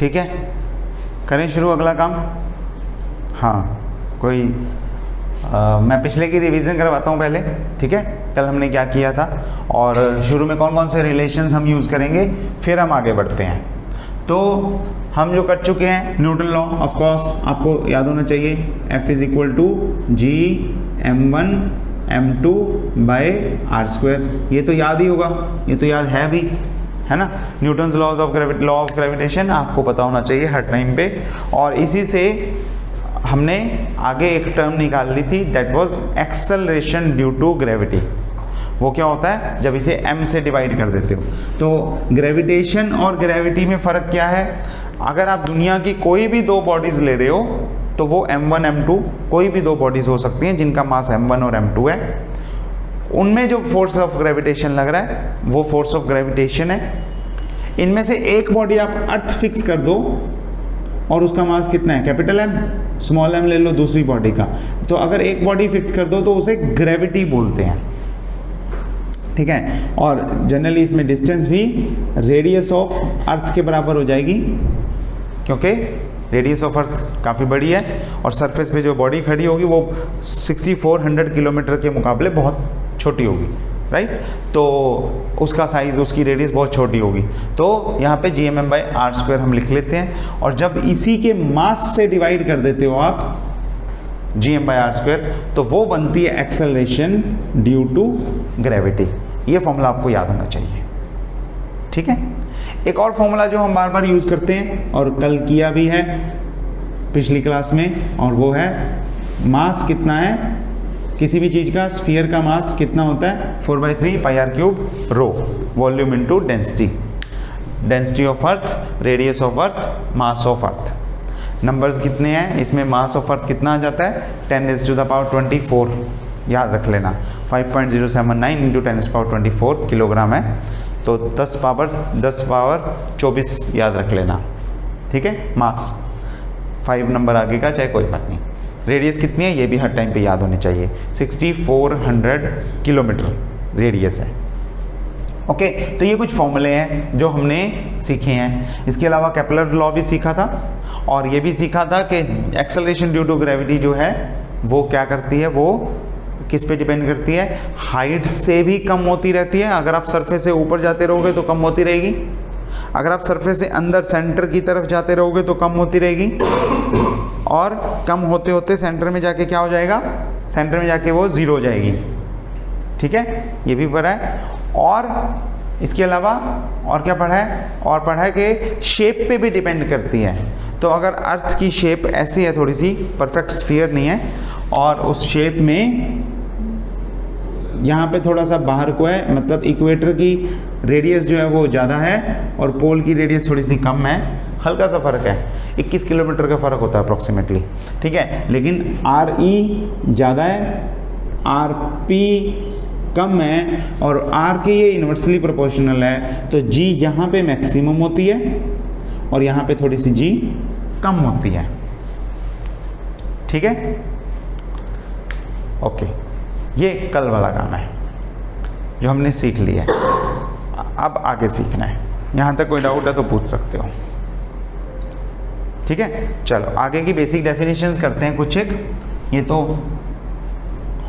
ठीक है, करें शुरू अगला काम। हाँ, कोई मैं पिछले की रिवीजन करवाता हूँ पहले, ठीक है। कल हमने क्या किया था और शुरू में कौन कौन से रिलेशंस हम यूज़ करेंगे, फिर हम आगे बढ़ते हैं। तो हम जो कर चुके हैं, न्यूटन लॉ ऑफ कोर्स आपको याद होना चाहिए, F is equal to G m1 m2 by R square. ये तो याद ही होगा, ये तो याद है भी, है ना। न्यूटन्स लॉ ऑफ ग्रेविटेशन आपको पता होना चाहिए हर टाइम पे। और इसी से हमने आगे एक टर्म निकाल ली थी, that was acceleration due to gravity. वो क्या होता है, जब इसे m से डिवाइड कर देते हो। तो ग्रेविटेशन और ग्रेविटी में फ़र्क क्या है, अगर आप दुनिया की कोई भी दो बॉडीज़ ले रहे हो तो वो m1 m2 कोई भी दो बॉडीज़ हो सकती हैं जिनका मास m1 और m2 है। उनमें जो फोर्स ऑफ ग्रेविटेशन लग रहा है वो फोर्स ऑफ ग्रेविटेशन है। इनमें से एक बॉडी आप अर्थ फिक्स कर दो और उसका मास कितना है, कैपिटल M, स्मॉल m ले लो दूसरी बॉडी का। तो अगर एक बॉडी फिक्स कर दो तो उसे ग्रेविटी बोलते हैं, ठीक है। और जनरली इसमें डिस्टेंस भी रेडियस ऑफ अर्थ के बराबर हो जाएगी, क्योंकि रेडियस ऑफ अर्थ काफ़ी बड़ी है और सरफेस पे जो बॉडी खड़ी होगी वो 6400 किलोमीटर के मुकाबले बहुत छोटी होगी, राइट। तो उसका साइज़, उसकी रेडियस बहुत छोटी होगी। तो यहाँ पे gmm/r² हम लिख लेते हैं। और जब इसी के मास से डिवाइड कर देते हो आप gm/r², तो वो बनती है एक्सेलरेशन ड्यू टू ग्रेविटी। ये फॉर्मूला आपको याद होना चाहिए, ठीक है। एक और फॉर्मूला जो हम बार बार यूज़ करते हैं और कल किया भी है पिछली क्लास में, और वो है मास कितना है किसी भी चीज़ का, स्फीयर का मास कितना होता है, 4/3 πr³ rho, volume into density, density of earth, radius of earth, mass of earth. Numbers कितने हैं इसमें, मास ऑफ अर्थ कितना आ जाता है, 10⁻²4, याद रख लेना। 5.079 इंटू 10⁻²4 किलोग्राम है, तो 10 पावर 24 याद रख लेना, ठीक है। मास 5 नंबर आगे का, चाहे कोई बात नहीं। रेडियस कितनी है ये भी हर टाइम पे याद होनी चाहिए, 6400 किलोमीटर रेडियस है। ओके, तो ये कुछ फॉर्मूले हैं जो हमने सीखे हैं। इसके अलावा केपलर लॉ भी सीखा था, और ये भी सीखा था कि एक्सेलरेशन ड्यू टू ग्रेविटी जो है वो क्या करती है, वो किस पे डिपेंड करती है, हाइट से भी कम होती रहती है। अगर आप सरफेस से ऊपर जाते रहोगे तो कम होती रहेगी, अगर आप सरफेस से अंदर सेंटर की तरफ जाते रहोगे तो कम होती रहेगी, और कम होते होते सेंटर में जाके क्या हो जाएगा, सेंटर में जाके वो ज़ीरो हो जाएगी, ठीक है। ये भी पढ़ा है। और इसके अलावा और क्या पढ़ा है, और पढ़ा है कि शेप पे भी डिपेंड करती है। तो अगर अर्थ की शेप ऐसी है, थोड़ी सी परफेक्ट स्फीयर नहीं है, और उस शेप में यहाँ पे थोड़ा सा बाहर को है, मतलब इक्वेटर की रेडियस जो है वो ज़्यादा है और पोल की रेडियस थोड़ी सी कम है, हल्का सा फ़र्क है, 21 किलोमीटर का फ़र्क होता है अप्रॉक्सीमेटली, ठीक है। लेकिन RE ज़्यादा है, RP कम है, और R के ये इन्वर्सली प्रोपोर्शनल है। तो G यहाँ पे मैक्सिमम होती है और यहाँ पे थोड़ी सी G कम होती है, ठीक है। ओके, ये कल वाला काम है जो हमने सीख लिया है। अब आगे सीखना है, यहाँ तक कोई डाउट है तो पूछ सकते हो, ठीक है। चलो आगे की बेसिक डेफिनेशंस करते हैं कुछ एक, ये तो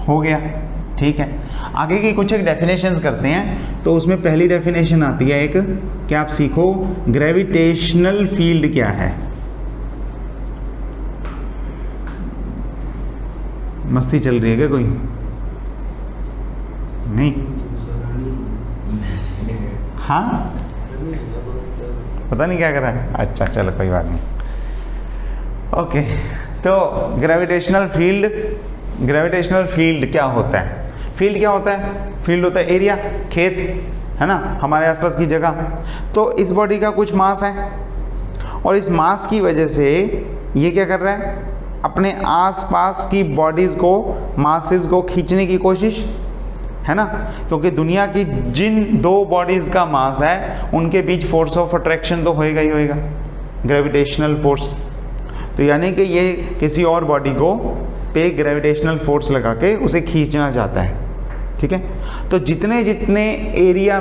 हो गया, ठीक है। आगे की कुछ एक डेफिनेशंस करते हैं। तो उसमें पहली डेफिनेशन आती है एक, क्या आप सीखो ग्रेविटेशनल फील्ड क्या है। मस्ती चल रही है क्या कोई, नहीं? हाँ, पता नहीं क्या कर रहा है, अच्छा चलो कोई बात नहीं। ओके, तो ग्रेविटेशनल फील्ड क्या होता है? फील्ड क्या होता है? फील्ड होता है एरिया, खेत, है ना, हमारे आसपास की जगह। तो इस बॉडी का कुछ मास है, और इस मास की वजह से ये क्या कर रहा है, अपने आसपास की बॉडीज़ को, मासेस को खींचने की कोशिश, है ना। क्योंकि दुनिया की जिन दो बॉडीज़ का मास है उनके बीच फोर्स ऑफ अट्रैक्शन तो होएगा ही होएगा, ग्रेविटेशनल फोर्स। तो यानी कि ये किसी और बॉडी को पे ग्रेविटेशनल फोर्स लगा के उसे खींचना चाहता है, ठीक है। तो जितने जितने एरिया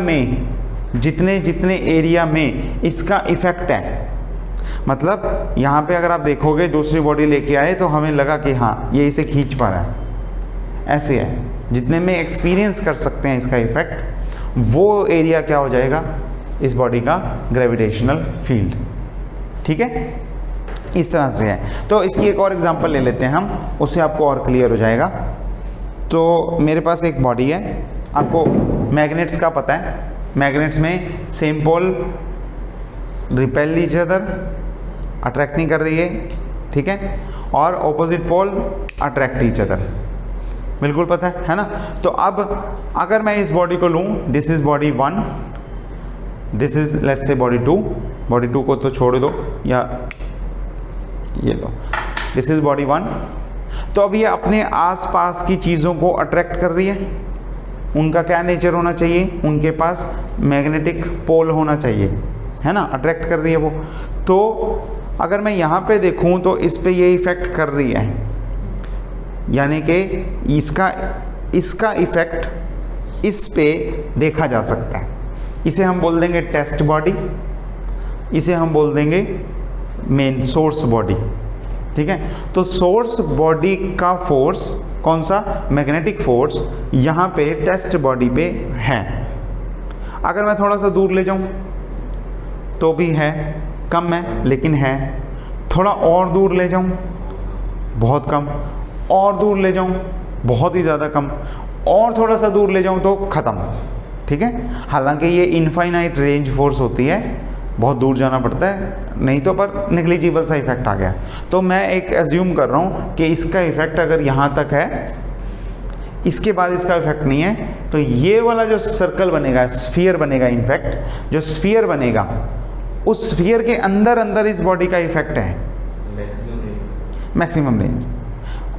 में इसका इफेक्ट है, मतलब यहाँ पे अगर आप देखोगे दूसरी बॉडी लेके आए तो हमें लगा कि हाँ ये इसे खींच पा रहा है, ऐसे है। जितने में एक्सपीरियंस कर सकते हैं इसका इफेक्ट, वो एरिया क्या हो जाएगा इस बॉडी का ग्रेविटेशनल फील्ड। ठीक है, इस तरह से है। तो इसकी एक और एग्जांपल ले लेते हैं हम, उससे आपको और क्लियर हो जाएगा। तो मेरे पास एक बॉडी है, आपको मैग्नेट्स का पता है, मैग्नेट्स में same pole repel each other, attract नहीं कर रही है, ठीक है, और opposite pole attract each other, बिल्कुल पता है ना। तो अब अगर मैं इस बॉडी को लूँ, this is body 1, this is let's say body 2, body 2 को तो छोड़ दो, या ये लो, दिस इज बॉडी 1। तो अब ये अपने आसपास की चीज़ों को अट्रैक्ट कर रही है। उनका क्या नेचर होना चाहिए, उनके पास मैग्नेटिक पोल होना चाहिए, है ना, अट्रैक्ट कर रही है वो। तो अगर मैं यहाँ पे देखूँ तो इस पे ये इफ़ेक्ट कर रही है, यानी कि इसका इफ़ेक्ट इस पे देखा जा सकता है। इसे हम बोल देंगे टेस्ट बॉडी, इसे हम बोल देंगे मेन सोर्स बॉडी। ठीक है, तो सोर्स बॉडी का फोर्स कौन सा, मैग्नेटिक फोर्स, यहाँ पे टेस्ट बॉडी पे है। अगर मैं थोड़ा सा दूर ले जाऊँ तो भी है, कम है लेकिन है। थोड़ा और दूर ले जाऊँ बहुत कम, और दूर ले जाऊँ बहुत ही ज़्यादा कम, और थोड़ा सा दूर ले जाऊँ तो ख़त्म। ठीक है, हालांकि ये इनफाइनाइट रेंज फोर्स होती है, बहुत दूर जाना पड़ता है, नहीं तो पर निगलिजिबल सा इफेक्ट आ गया। तो मैं एक एज्यूम कर रहा हूँ कि इसका इफेक्ट अगर यहाँ तक है, इसके बाद इसका इफेक्ट नहीं है, तो ये वाला जो सर्कल बनेगा, स्फीयर बनेगा, इनफैक्ट जो स्फीयर बनेगा, उस स्फीयर के अंदर अंदर इस बॉडी का इफेक्ट है, मैक्सिमम रेंज,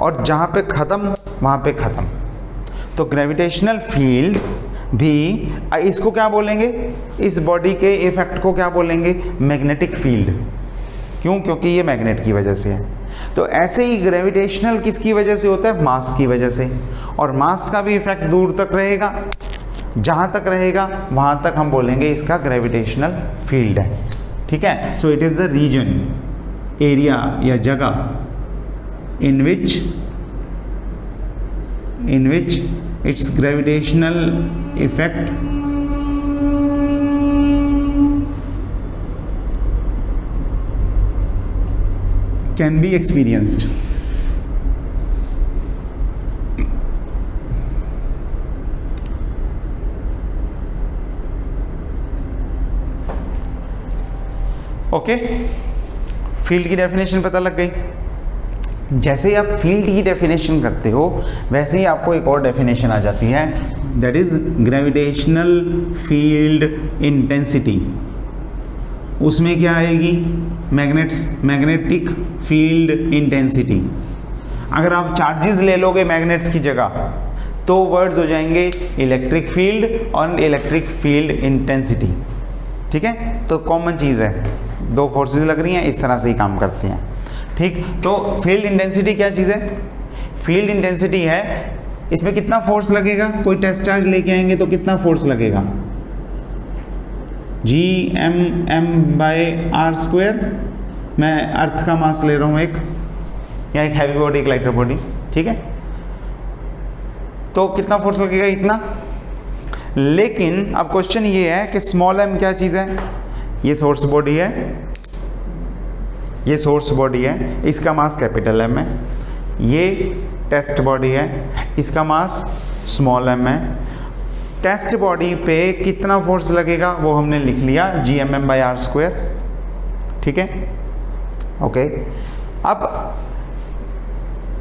और जहाँ पे ख़त्म वहाँ पे ख़त्म। तो ग्रेविटेशनल फील्ड भी, इसको क्या बोलेंगे, इस बॉडी के इफेक्ट को क्या बोलेंगे, मैग्नेटिक फील्ड। क्यों, क्योंकि ये मैग्नेट की वजह से है। तो ऐसे ही ग्रेविटेशनल किसकी वजह से होता है, मास की वजह से, और मास का भी इफेक्ट दूर तक रहेगा, जहाँ तक रहेगा वहाँ तक हम बोलेंगे इसका ग्रेविटेशनल फील्ड है। ठीक है, so it is the region, area या जगह in which its gravitational effect can be experienced. Okay, field की डेफिनेशन पता लग गई। जैसे ही आप फील्ड की डेफिनेशन करते हो वैसे ही आपको एक और डेफिनेशन आ जाती है, that is gravitational field intensity. उसमें क्या आएगी, मैग्नेटिक फील्ड इंटेंसिटी। अगर आप चार्जेस ले लोगे मैग्नेट्स की जगह तो वर्ड्स हो जाएंगे इलेक्ट्रिक फील्ड और इलेक्ट्रिक फील्ड इंटेंसिटी। ठीक है, तो कॉमन चीज़ है, दो फोर्सेस लग रही हैं, इस तरह से ही काम करते हैं। ठीक, तो फील्ड इंटेंसिटी क्या चीज़ है, फील्ड इंटेंसिटी है इसमें कितना फोर्स लगेगा, कोई टेस्ट चार्ज लेके आएंगे तो कितना फोर्स लगेगा, Gm/r²। मैं अर्थ का मास ले रहा हूँ एक, या एक हैवी बॉडी, एक लाइटर बॉडी, ठीक है, तो कितना फोर्स लगेगा, इतना। लेकिन अब क्वेश्चन ये है कि स्मॉल m क्या चीज़ है, ये सोर्स बॉडी है, ये सोर्स बॉडी है, इसका मास कैपिटल M है, ये टेस्ट बॉडी है, इसका मास स्मॉल m है। टेस्ट बॉडी पे कितना फोर्स लगेगा वो हमने लिख लिया, Gmm/r²। ठीक है, ओके। अब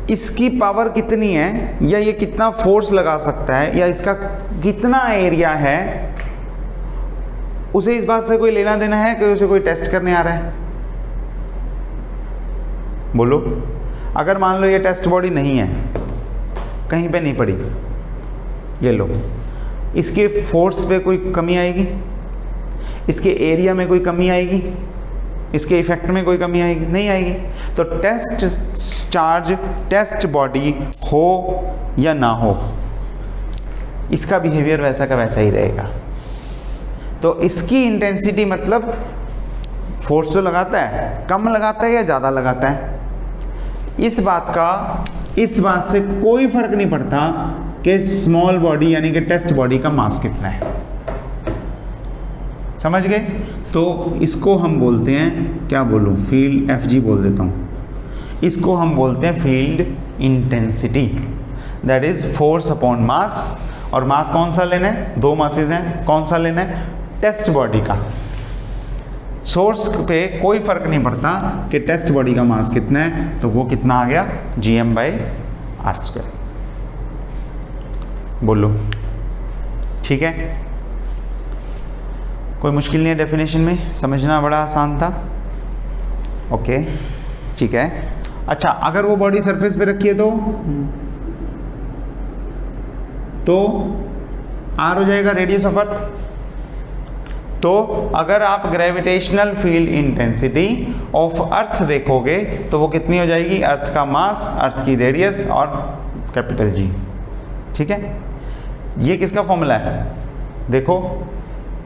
इसकी पावर कितनी है, या ये कितना फोर्स लगा सकता है, या इसका कितना एरिया है, उसे इस बात से कोई लेना देना है कि उसे कोई टेस्ट करने आ रहा है, बोलो। अगर मान लो ये टेस्ट बॉडी नहीं है, कहीं पे नहीं पड़ी, ये लो, इसके फोर्स पे कोई कमी आएगी, इसके एरिया में कोई कमी आएगी, इसके इफेक्ट में कोई कमी आएगी, नहीं आएगी। तो टेस्ट चार्ज, टेस्ट बॉडी हो या ना हो, इसका बिहेवियर वैसा का वैसा ही रहेगा। तो इसकी इंटेंसिटी मतलब फोर्स तो लगाता है, कम लगाता है या ज़्यादा लगाता है, इस बात से कोई फर्क नहीं पड़ता कि स्मॉल बॉडी यानी कि टेस्ट बॉडी का मास कितना है। समझ गए? तो इसको हम बोलते हैं, क्या बोलूं, फील्ड Fg बोल देता हूं, इसको हम बोलते हैं field intensity, that is force upon mass. और मास कौन सा लेना है? दो मासेज हैं, कौन सा लेना है? टेस्ट बॉडी का। सोर्स पे कोई फर्क नहीं पड़ता कि टेस्ट बॉडी का मास कितना है, तो वो कितना आ गया, Gm/r²। बोलो ठीक है? कोई मुश्किल नहीं है डेफिनेशन में, समझना बड़ा आसान था। ओके ठीक है। अच्छा, अगर वो बॉडी सरफेस पे रखी है तो आर हो जाएगा रेडियस ऑफ अर्थ। तो अगर आप gravitational field intensity of earth देखोगे तो वो कितनी हो जाएगी, अर्थ का मास, अर्थ की रेडियस और कैपिटल G। ठीक है, ये किसका फॉर्मूला है? देखो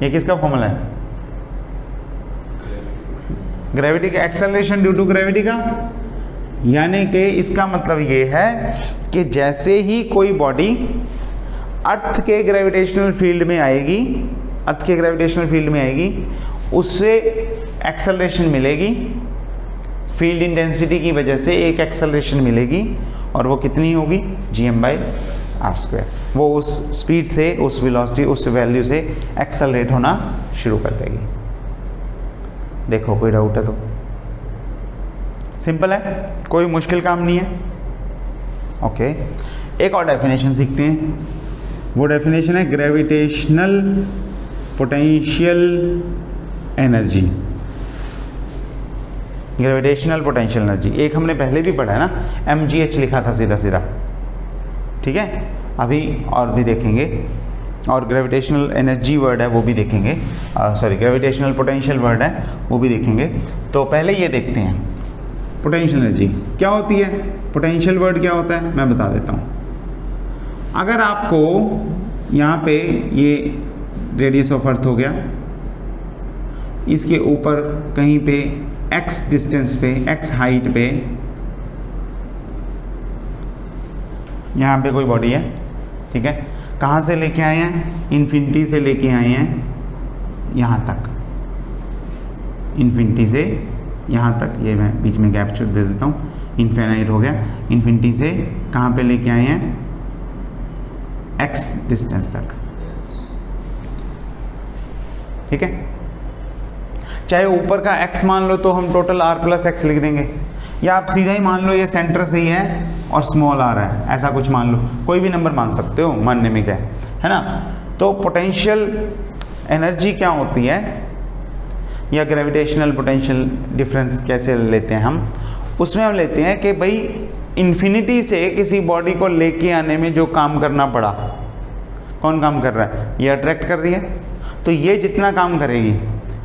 ये किसका फॉर्मूला है? ग्रेविटी का, एक्सेलरेशन ड्यू टू ग्रेविटी का। यानी कि इसका मतलब ये है कि जैसे ही कोई बॉडी अर्थ के ग्रेविटेशनल फील्ड में आएगी, अर्थ के ग्रेविटेशनल फील्ड में आएगी, उससे एक्सेलरेशन मिलेगी, फील्ड इंटेंसिटी की वजह से एक एक्सेलरेशन मिलेगी, और वो कितनी होगी, Gm/r²। वो उस स्पीड से, उस वेलोसिटी, उस वैल्यू से एक्सेलरेट होना शुरू कर देगी। देखो कोई डाउट है तो? सिंपल है, कोई मुश्किल काम नहीं है। ओके, एक और डेफिनेशन सीखते हैं। वो डेफिनेशन है gravitational potential energy. Gravitational potential energy एक हमने पहले भी पढ़ा है ना, mgh लिखा था सीधा सीधा। ठीक है, अभी और भी देखेंगे, और ग्रेविटेशनल एनर्जी वर्ड है वो भी देखेंगे, सॉरी ग्रेविटेशनल पोटेंशियल वर्ड है वो भी देखेंगे। तो पहले ये देखते हैं पोटेंशियल एनर्जी क्या होती है। पोटेंशियल वर्ड क्या होता है मैं बता देता हूँ। अगर आपको यहाँ पे ये रेडियस ऑफ अर्थ हो गया, इसके ऊपर कहीं पे x डिस्टेंस पे, x हाइट पे यहाँ पे कोई बॉडी है, ठीक है, कहाँ से लेके आए हैं, इन्फिनिटी से लेके आए हैं यहाँ तक, इन्फिनिटी से यहाँ तक, ये मैं बीच में गैप छोड़ दे देता हूँ, इन्फिनाइट हो गया, इन्फिनिटी से कहाँ पे लेके आए हैं, x डिस्टेंस तक। ठीक है, चाहे ऊपर का x मान लो तो हम टोटल r+x लिख देंगे, या आप सीधा ही मान लो ये सेंटर से ही है और स्मॉल आ रहा है, ऐसा कुछ मान लो, कोई भी नंबर मान सकते हो, मानने में क्या है ना। तो पोटेंशियल एनर्जी क्या होती है, या ग्रेविटेशनल पोटेंशियल डिफरेंस कैसे लेते हैं हम, उसमें हम लेते हैं कि भाई इन्फिनिटी से किसी बॉडी को लेके आने में जो काम करना पड़ा, कौन काम कर रहा है, ये अट्रैक्ट कर रही है, तो ये जितना काम करेगी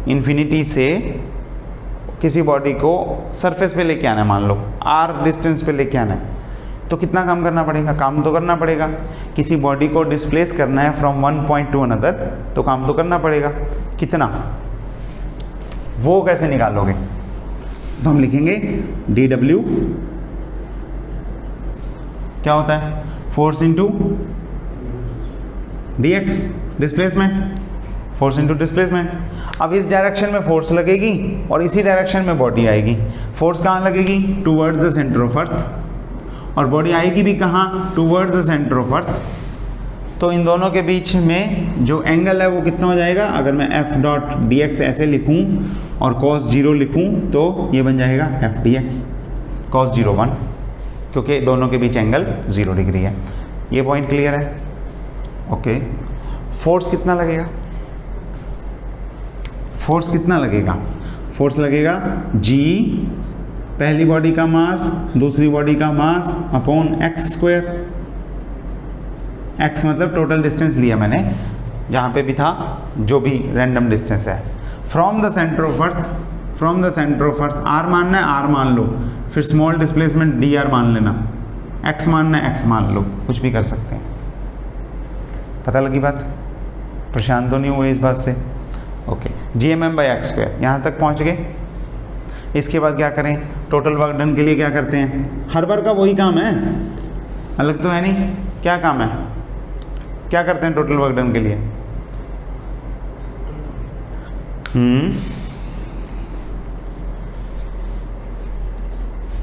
इन्फिनिटी से किसी बॉडी को सरफेस पे लेके आना है, मान लो r डिस्टेंस पे लेके आना है, तो कितना काम करना पड़ेगा, काम तो करना पड़ेगा। किसी बॉडी को डिस्प्लेस करना है from one point two another, तो काम तो करना पड़ेगा, कितना, वो कैसे निकालोगे, तो हम लिखेंगे dw क्या होता है, force into dx, displacement, force into displacement. अब इस डायरेक्शन में फोर्स लगेगी और इसी डायरेक्शन में बॉडी आएगी। फोर्स कहाँ लगेगी, towards the centre of earth, और बॉडी आएगी भी कहाँ, towards the centre of earth. तो इन दोनों के बीच में जो एंगल है वो कितना हो जाएगा, अगर मैं f.dx ऐसे लिखूं और cos 0 लिखूं तो ये बन जाएगा f/dx cos 0 1, क्योंकि दोनों के बीच एंगल 0 डिग्री है। ये पॉइंट क्लियर है? ओके, फोर्स कितना लगेगा, फोर्स कितना लगेगा, फोर्स लगेगा g, पहली बॉडी का मास, दूसरी बॉडी का मास अपॉन x²। x मतलब टोटल डिस्टेंस लिया मैंने, जहाँ पे भी था, जो भी रैंडम डिस्टेंस है, from the centre of earth, from the centre of earth, r मानना है r मान लो, फिर स्मॉल डिस्प्लेसमेंट dr मान लेना, x मानना है x मान लो, कुछ भी कर सकते हैं। पता लगी बात? परेशान तो नहीं हुए इस बात से? ओके, Gmm/x², यहाँ तक पहुँच गए। इसके बाद क्या करें, टोटल वर्क डन के लिए क्या करते हैं, हर बार का वही काम है, अलग तो है नहीं। क्या काम है, क्या करते हैं टोटल वर्क डन के लिए?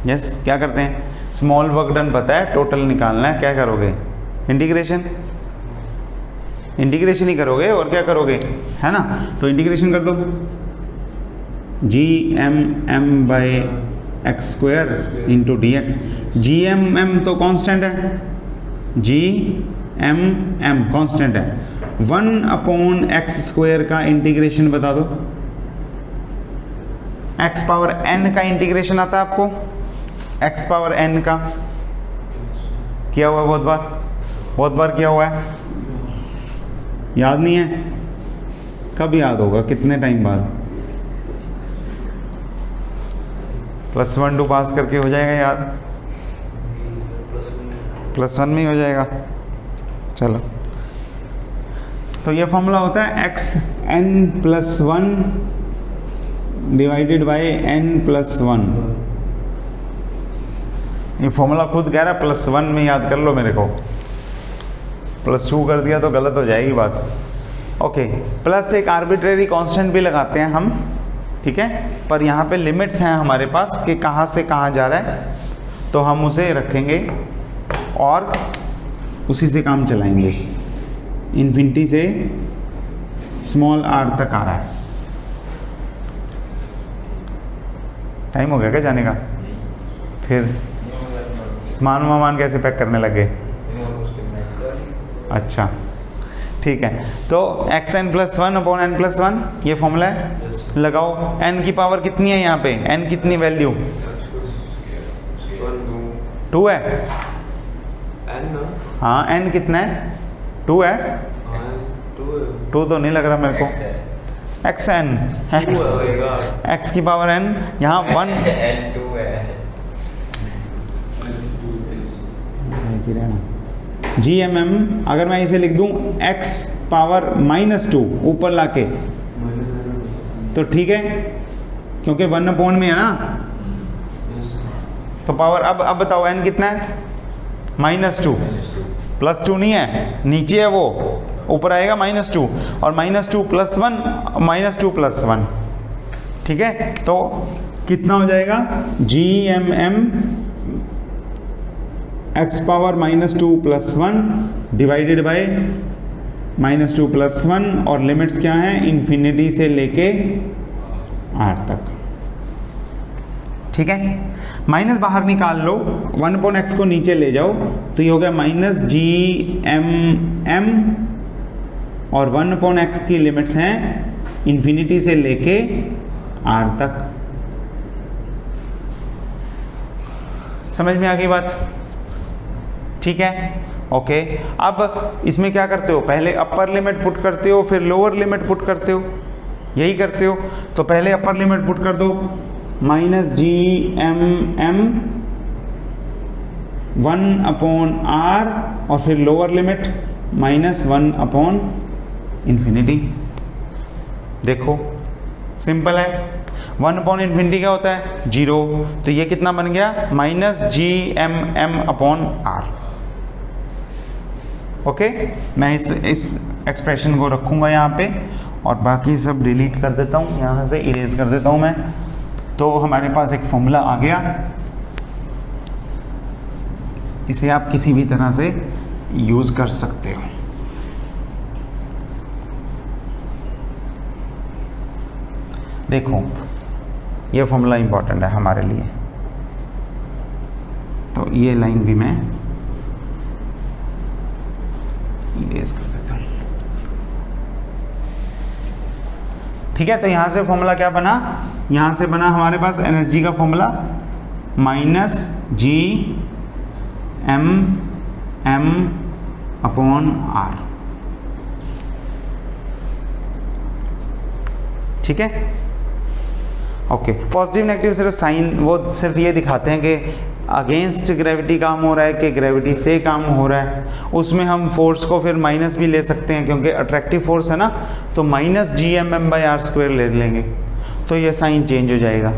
यस, क्या करते हैं? स्मॉल वर्क डन पता है, टोटल निकालना है, क्या करोगे? इंटीग्रेशन, इंटीग्रेशन ही करोगे और क्या करोगे, है ना। तो इंटीग्रेशन कर दो, G M M by x square into D x. G M M तो कांस्टेंट है, जी एम एम कांस्टेंट है। 1/x स्क्वायर का इंटीग्रेशन बता दो। x पावर n का इंटीग्रेशन आता है आपको, x पावर n का किया हुआ है बहुत बार किया हुआ है, याद नहीं है? कब याद होगा, कितने टाइम बाद? +1 2 पास करके हो जाएगा याद, +1 में ही हो जाएगा। चलो, तो ये फॉर्मूला होता है xn+1 डिवाइडेड बाई n+1। ये फॉर्मूला खुद कह रहा है +1 में याद कर लो, मेरे को +2 कर दिया तो गलत हो जाएगी बात। ओके, प्लस एक आर्बिट्रेरी कांस्टेंट भी लगाते हैं हम, ठीक है, पर यहाँ पे लिमिट्स हैं हमारे पास कि कहाँ से कहाँ जा रहा है, तो हम उसे रखेंगे और उसी से काम चलाएंगे। इन्फिनिटी से स्मॉल r तक आ रहा है। टाइम हो गया क्या जाने का? फिर सामान कैसे पैक करने लगे? अच्छा ठीक है, तो xn+1/n+1 ये फॉर्मूला है, लगाओ। n की पावर कितनी है यहाँ पे, n कितनी वैल्यू? 2 है। हाँ, n कितना है? 2 है। 2 तो नहीं लग रहा मेरे को। xn x की पावर n, यहाँ 1 जी एम एम। अगर मैं इसे लिख दूं x पावर -2 ऊपर लाके, तो ठीक है, क्योंकि 1/में है ना, तो पावर अब बताओ n कितना है? -2, +2 नहीं है, नीचे है वो, ऊपर आएगा -2, और -2 + 1 -2 + 1, ठीक है। तो कितना हो जाएगा? G M M x power -2 + 1 divided by -2 + 1, और लिमिट्स क्या हैं? इन्फिनिटी से लेके r तक, ठीक है। माइनस बाहर निकाल लो, 1/x को नीचे ले जाओ, तो ये हो गया -GMM, और 1/x की लिमिट्स हैं इन्फिनिटी से लेके r तक। समझ में आ गई बात? ठीक है, ओके। अब इसमें क्या करते हो, पहले अपर लिमिट पुट करते हो, फिर लोअर लिमिट पुट करते हो, यही करते हो। तो पहले अपर लिमिट पुट कर दो, -GMM 1/r, और फिर लोअर लिमिट -1/∞। देखो सिंपल है, 1/∞ क्या होता है? 0, तो ये कितना बन गया? -GMM/r। ओके, मैं इस एक्सप्रेशन को रखूँगा यहाँ पे, और बाकी सब डिलीट कर देता हूँ, यहाँ से इरेज कर देता हूँ मैं। तो हमारे पास एक फॉर्मूला आ गया, इसे आप किसी भी तरह से यूज़ कर सकते हो। देखो, ये फॉर्मूला इंपॉर्टेंट है हमारे लिए, तो ये लाइन भी मैं इरेज कर देता हूँ, ठीक है। तो यहाँ से फॉर्मूला क्या बना? यहाँ से बना हमारे पास एनर्जी का फॉर्मूला -GMM/r, ठीक है, ओके। पॉजिटिव नेगेटिव सिर्फ साइन, वो सिर्फ ये दिखाते हैं कि अगेंस्ट ग्रेविटी काम हो रहा है कि ग्रेविटी से काम हो रहा है। उसमें हम फोर्स को फिर माइनस भी ले सकते हैं, क्योंकि अट्रैक्टिव फोर्स है ना, तो -GMM/r² ले लेंगे, तो ये साइन चेंज हो जाएगा,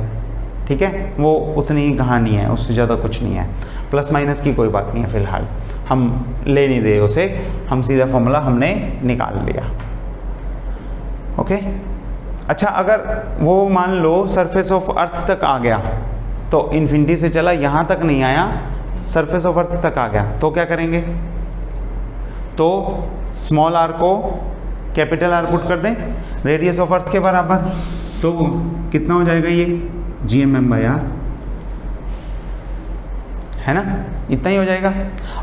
ठीक है, वो उतनी ही कहानी है, उससे ज़्यादा कुछ नहीं है। प्लस माइनस की कोई बात नहीं है, फिलहाल हम ले नहीं रहे उसे, हम सीधा फॉर्मूला हमने निकाल लिया। ओके। अच्छा, अगर वो मान लो सरफेस ऑफ अर्थ तक आ गया, तो इन्फिनिटी से चला यहाँ तक नहीं आया, सरफेस ऑफ अर्थ तक आ गया, तो क्या करेंगे? तो स्मॉल आर को कैपिटल आर पुट कर दें रेडियस ऑफ अर्थ के बराबर, तो कितना हो जाएगा ये GM/R, है ना, इतना ही हो जाएगा।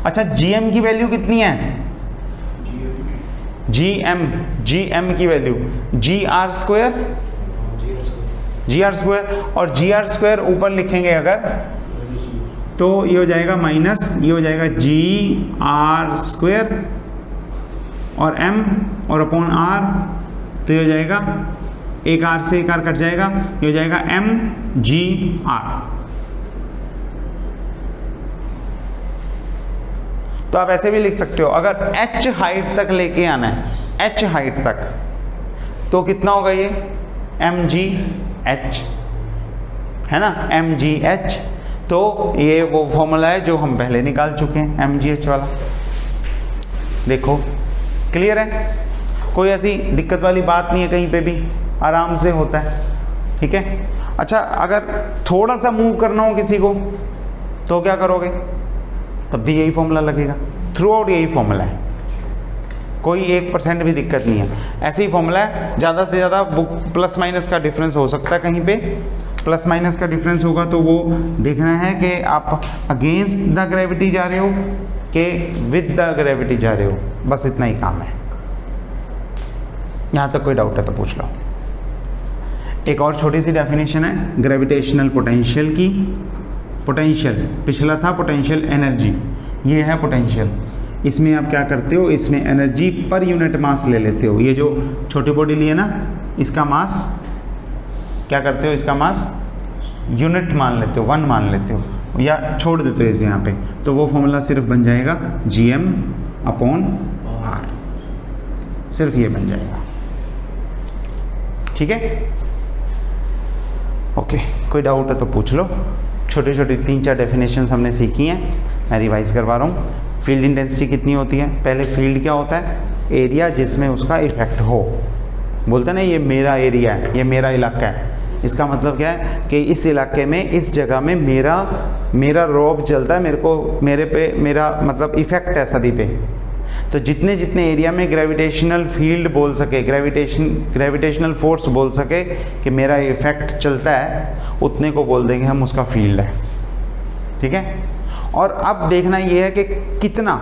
अच्छा, GM की वैल्यू कितनी है? GM की वैल्यू GR², और GR² ऊपर लिखेंगे अगर, तो ये हो जाएगा माइनस, ये हो जाएगा GR² और M और अपॉन R, तो ये हो जाएगा, एक R से एक R कट जाएगा, ये हो जाएगा MGR। तो आप ऐसे भी लिख सकते हो, अगर H हाइट तक लेके आना है, H हाइट तक, तो कितना होगा ये MGH, है ना, MGH। तो ये वो फॉर्मूला है जो हम पहले निकाल चुके हैं, MGH वाला। देखो क्लियर है, कोई ऐसी दिक्कत वाली बात नहीं है, कहीं पे भी आराम से होता है, ठीक है। अच्छा, अगर थोड़ा सा मूव करना हो किसी को, तो क्या करोगे? तब भी यही फॉर्मूला लगेगा, थ्रू आउट यही फॉर्मूला है, कोई 1% भी दिक्कत नहीं है, ऐसे ही फॉर्मूला है। ज़्यादा से ज़्यादा बुक प्लस माइनस का डिफरेंस हो सकता है, कहीं पे प्लस माइनस का डिफरेंस होगा, तो वो देखना है कि आप अगेंस्ट द ग्रेविटी जा रहे हो कि विद द ग्रेविटी जा रहे हो, बस इतना ही काम है। यहाँ तक कोई डाउट है तो पूछ लो। एक और छोटी सी डेफिनेशन है ग्रेविटेशनल पोटेंशियल की। पोटेंशियल पिछला था पोटेंशियल एनर्जी, ये है पोटेंशियल। इसमें आप क्या करते हो, इसमें एनर्जी पर यूनिट मास ले लेते हो। ये जो छोटी बॉडी ली है ना, इसका मास क्या करते हो, इसका मास यूनिट मान लेते हो, 1 मान लेते हो, या छोड़ देते हो इसे यहाँ पे, तो वो फॉर्मूला सिर्फ बन जाएगा GM/R, सिर्फ ये बन जाएगा, ठीक है। ओके, कोई डाउट है तो पूछ लो। छोटी छोटी 3-4 डेफिनेशंस हमने सीखी हैं, मैं रिवाइज करवा रहा हूँ। फील्ड इंटेंसिटी कितनी होती है? पहले फील्ड क्या होता है? एरिया जिसमें उसका इफेक्ट हो। बोलते हैं ना, ये मेरा एरिया है, ये मेरा इलाका है। इसका मतलब क्या है कि इस इलाके में, इस जगह में मेरा रोब चलता है, मेरे पे मेरा मतलब इफेक्ट है सभी पे। तो जितने जितने एरिया में ग्रेविटेशनल फील्ड बोल सके, ग्रेविटेशनल फोर्स बोल सके कि मेरा इफेक्ट चलता है, उतने को बोल देंगे हम उसका फील्ड है, ठीक है। और अब देखना ये है कि कितना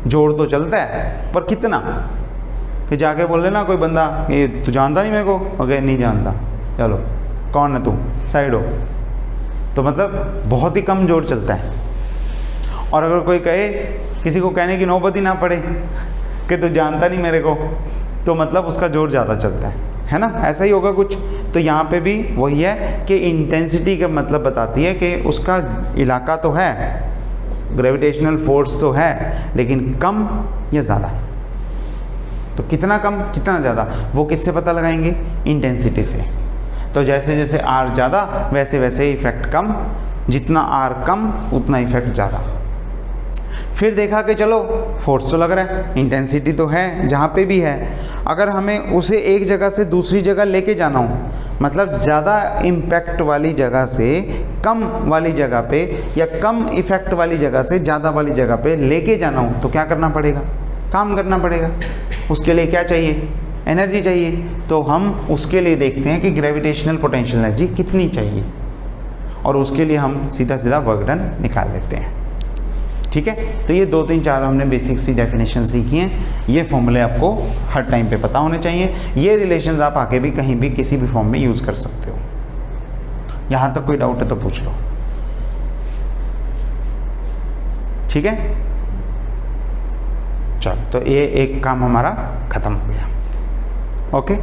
जोर तो चलता है, पर कितना, कि जाके बोल लेना कोई बंदा, ये तू जानता नहीं मेरे को, अगर नहीं जानता, चलो कौन है तू, साइड हो, तो मतलब बहुत ही कम जोर चलता है। और अगर कोई कहे, किसी को कहने की नौबत ही ना पड़े कि तू जानता नहीं मेरे को, तो मतलब उसका जोर ज़्यादा चलता है ना, ऐसा ही होगा कुछ। तो यहाँ पे भी वही है कि इंटेंसिटी का मतलब बताती है कि उसका इलाका तो है, ग्रेविटेशनल फोर्स तो है, लेकिन कम या ज़्यादा। तो कितना कम कितना ज़्यादा, वो किससे पता लगाएंगे? इंटेंसिटी से। तो जैसे जैसे R ज़्यादा, वैसे वैसे इफेक्ट कम, जितना R कम उतना इफेक्ट ज़्यादा। फिर देखा कि चलो फोर्स तो लग रहा है, इंटेंसिटी तो है जहाँ पे भी है, अगर हमें उसे एक जगह से दूसरी जगह लेके जाना हो, मतलब ज़्यादा इम्पैक्ट वाली जगह से कम वाली जगह पे, या कम इफ़ेक्ट वाली जगह से ज़्यादा वाली जगह पे लेके जाना हो, तो क्या करना पड़ेगा? काम करना पड़ेगा। उसके लिए क्या चाहिए? एनर्जी चाहिए। तो हम उसके लिए देखते हैं कि ग्रेविटेशनल पोटेंशियल एनर्जी कितनी चाहिए, और उसके लिए हम सीधा सीधा वर्क डन निकाल लेते हैं, ठीक है। तो ये 2-3-4 हमने बेसिक सी डेफिनेशन सीखी हैं। ये फॉर्मूले आपको हर टाइम पे पता होने चाहिए। ये रिलेशंस आप आगे भी कहीं भी किसी भी फॉर्म में यूज़ कर सकते हो। यहाँ तक कोई डाउट है तो पूछ लो, ठीक है। चलो, तो ये एक काम हमारा ख़त्म हो गया। ओके।